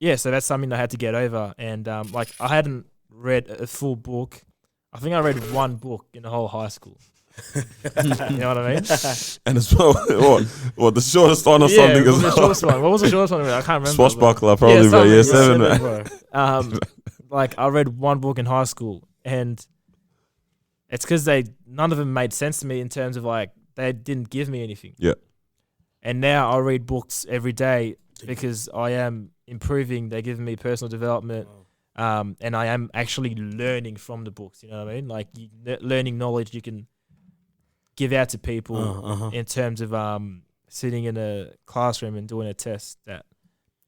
yeah, so that's something I had to get over. And like I hadn't read a full book. I think I read one book in the whole high school. You know what I mean? And as well, what the shortest one or something what was as the well? shortest one? What was the shortest one? I can't remember. Swashbuckler, probably, bro. something, Year 7, man. bro. Like I read one book in high school, and it's because none of them made sense to me in terms of like they didn't give me anything. Yeah. And now I read books every day because I am improving. They're giving me personal development. And I am actually learning from the books. You know what I mean? Like learning knowledge you can give out to people in terms of sitting in a classroom and doing a test that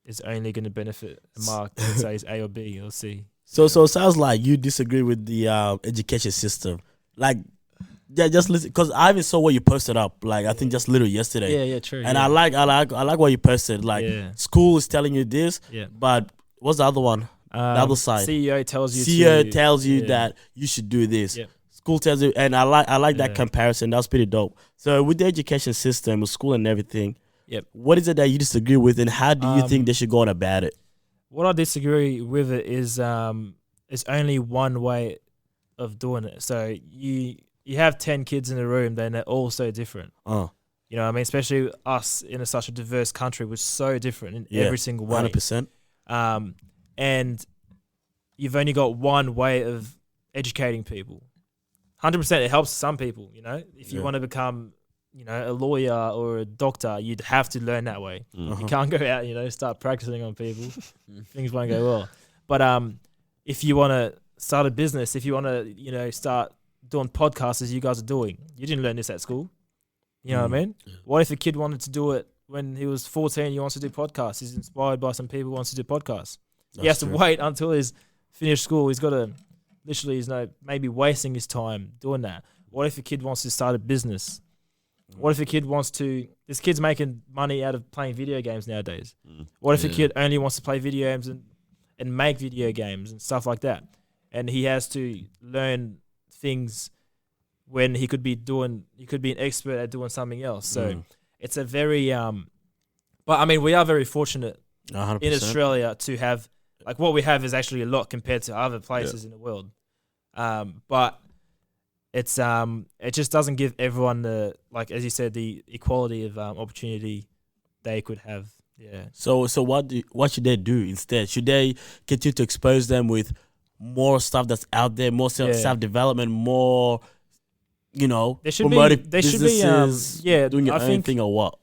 is only going to benefit a mark that says A or B or C. So it sounds like you disagree with the education system. Like, yeah, just listen, because I even saw what you posted up. Like, I think just literally yesterday. Yeah, true. And I like what you posted. Like, school is telling you this, but what's the other one? The other side. CEO tells you that you should do this. Yep. School tells you, and I like that comparison. That's pretty dope. So with the education system, with school and everything, what is it that you disagree with, and how do you think they should go on about it? What I disagree with it is it's only one way of doing it. So you have 10 kids in a room, then they're all so different. You know what I mean? Especially us in such a diverse country, we're so different in every single way. 100%. And you've only got one way of educating people. 100% it helps some people, you know. If you want to become, you know, a lawyer or a doctor, you'd have to learn that way. You can't go out, you know, start practicing on people. Things won't go well. But if you want to start a business, if you want to, you know, start doing podcasts as you guys are doing, you didn't learn this at school. You know what I mean? What if a kid wanted to do it when he was 14, he wants to do podcasts. He's inspired by some people who wants to do podcasts. He has to wait until he's finished school. He's got to literally, he's maybe wasting his time doing that. What if a kid wants to start a business? What if a kid wants to, this kid's making money out of playing video games nowadays. What if a kid only wants to play video games and make video games and stuff like that? And he has to learn things when he could be an expert at doing something else. So it's a very, but I mean, we are very fortunate 100%. in Australia to have, like what we have is actually a lot compared to other places in the world. But it's it just doesn't give everyone the, like as you said, the equality of opportunity they could have. Yeah. So what should they do instead? Should they continue to expose them with more stuff that's out there, more self development, more, you know, promoting businesses, doing your own thing, or what?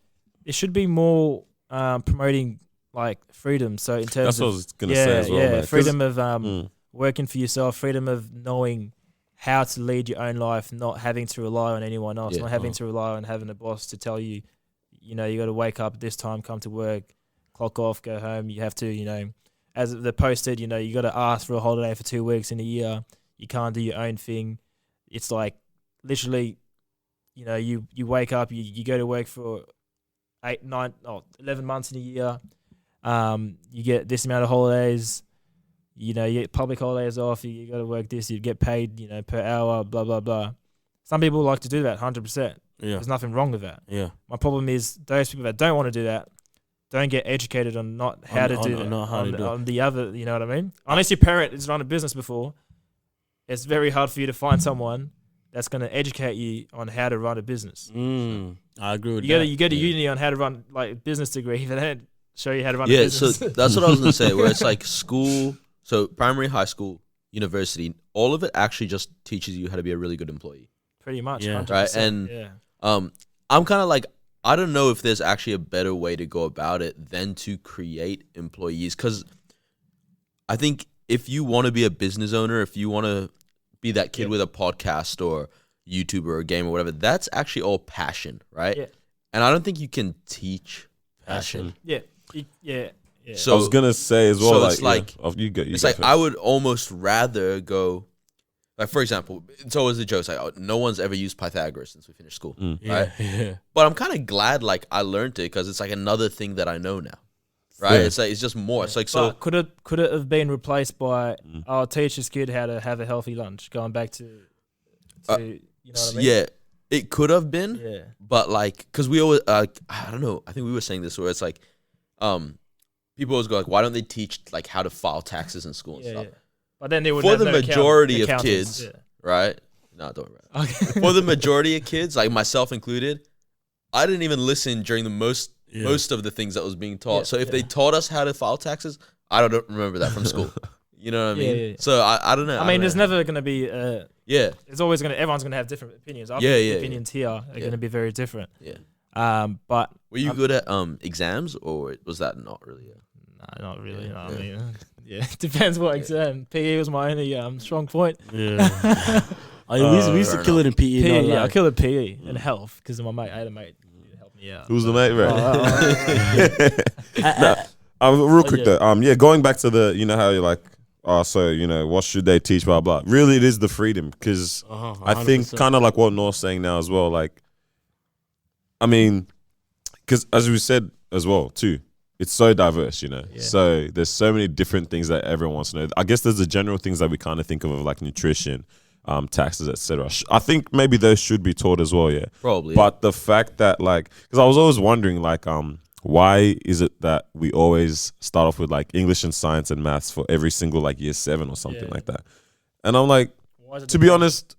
It should be more promoting like freedom. So in terms That's what I was gonna say as well, man. Freedom of working for yourself, freedom of knowing how to lead your own life, not having to rely on anyone else, not having to rely on having a boss to tell you, you know, you got to wake up at this time, come to work, clock off, go home. You have to, you know, as the posted, you know, you got to ask for a holiday for 2 weeks in a year. You can't do your own thing. It's like literally, you know, you wake up, you go to work for 11 months in a year. You get this amount of holidays, you know, you get public holidays off, you got to work this, you get paid, you know, per hour, blah, blah, blah. Some people like to do that 100%. There's nothing wrong with that. My problem is those people that don't want to do that don't get educated on not how to do that. On the other, you know what I mean? Unless your parent has run a business before, it's very hard for you to find someone that's going to educate you on how to run a business. I agree with that. You go to uni on how to run like a business degree, but they don't show you how to run a business. So that's what I was going to say, where it's like school, so primary, high school, university, all of it actually just teaches you how to be a really good employee. Pretty much, 100%. Right? And I'm kind of like, I don't know if there's actually a better way to go about it than to create employees, because I think if you want to be a business owner, if you want to be that kid with a podcast or YouTuber or game or whatever, that's actually all passion, right? Yeah. And I don't think you can teach passion. Yeah. So I was gonna say as well, so like, it's like it's like I would almost rather go, like for example, it's always a joke, it's like, oh, no one's ever used Pythagoras since we finished school, right? But I'm kind of glad like I learned it, because it's like another thing that I know now, right? It's like, it's just more. It's like, so could it have been replaced by teach this kid how to have a healthy lunch, going back to you know what I mean? Yeah, it could have been, but like, because we always I don't know, I think we were saying this where it's like people always go like, why don't they teach like how to file taxes in school and stuff? Yeah. But then they would for have the no majority of accountants. kids, right? No, don't worry. Okay. For the majority of kids, like myself included, I didn't even listen during the most of the things that was being taught. So if they taught us how to file taxes, I don't remember that from school. You know what I mean? Yeah. So I don't know. I mean, there's never going to be. There's always everyone's going to have different opinions. Our opinions here are going to be very different. Yeah. But were you good at exams, or was that not really? No, not really. You know what I mean, it depends what exam. PE was my only strong point. Yeah. We used to kill it in PE. PE, I killed it PE and health because my mate, I had a mate who helped me out. Who's the mate, right? Real quick though. Going back to the, how you're like, so what should they teach? Blah blah. Really, it is the freedom because I think kind of like what Nor's saying now as well. Like, I mean, because as we said as well too, it's so diverse, So there's so many different things that everyone wants to know. I guess there's the general things that we kind of think of like nutrition, taxes, etc. I think maybe those should be taught as well, Probably. But the fact that like, because I was always wondering like, why is it that we always start off with like English and science and maths for every single like year 7 or something like that? And I'm like, to be honest,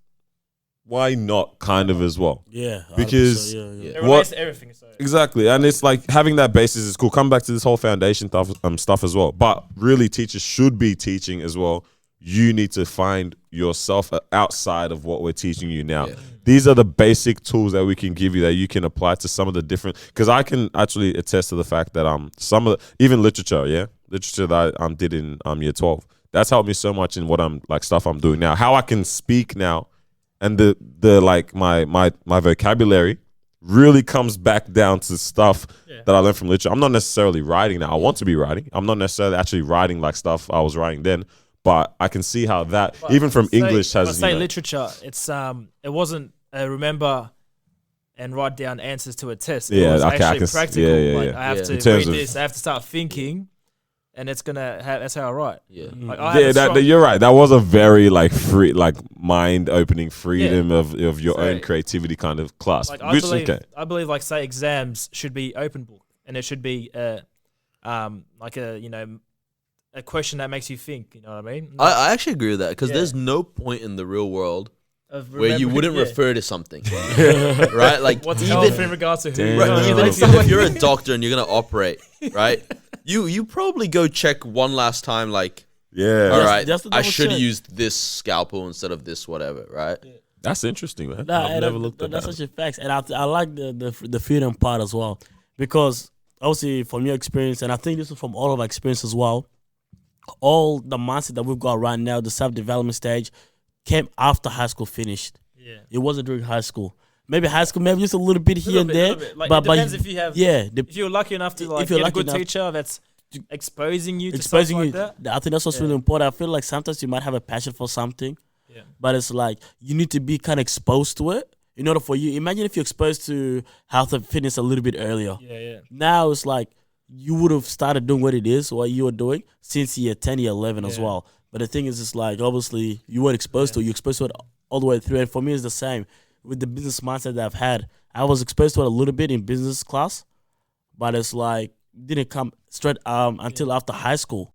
why not kind of as well? Yeah. Because it relates to everything. So. Exactly. And it's like having that basis is cool. Come back to this whole foundation stuff as well. But really teachers should be teaching as well. You need to find yourself outside of what we're teaching you now. Yeah. These are the basic tools that we can give you that you can apply to some of the different, because I can actually attest to the fact that some of the, even literature that I did in year 12, that's helped me so much in what stuff I'm doing now. How I can speak now, and the like my vocabulary really comes back down to stuff that I learned from literature. I'm not necessarily writing now. I want to be writing. I'm not necessarily actually writing like stuff I was writing then. But I can see how that, even from English, has. Literature, it's it wasn't remember and write down answers to a test. It was actually practical. I have to read this. I have to start thinking, and it's gonna. That's how I write. Yeah, you're right. That was a very free, mind-opening freedom of your own creativity kind of class. I believe say exams should be open book, and it should be a question that makes you think, you know what I mean? I actually agree with that because there's no point in the real world where you wouldn't refer to something, right? Like what's health in regards to who? Even if you're a doctor and you're gonna operate, right? You probably go check one last time, all right, I should use this scalpel instead of this whatever, right? Yeah. That's interesting, man. I've never looked at that. That's such a fact, and I like the freedom part as well because obviously from your experience, and I think this is from all of our experience as well. All the mindset that we've got right now, the self-development stage, came after high school finished. Yeah, it wasn't during high school. Maybe high school, maybe just a little bit here and there. But it depends if you have. If you're lucky enough to get a good teacher that's exposing you to stuff like that. I think that's what's really important. I feel like sometimes you might have a passion for something, but it's like you need to be kind of exposed to it in order for you. Imagine if you're exposed to health and fitness a little bit earlier. Yeah. Now it's like you would have started doing what you were doing since year 10, year 11 as well. But the thing is, it's like, obviously, you weren't exposed to it. You're exposed to it all the way through. And for me, it's the same. With the business mindset that I've had, I was exposed to it a little bit in business class, but it's like, didn't come straight until after high school.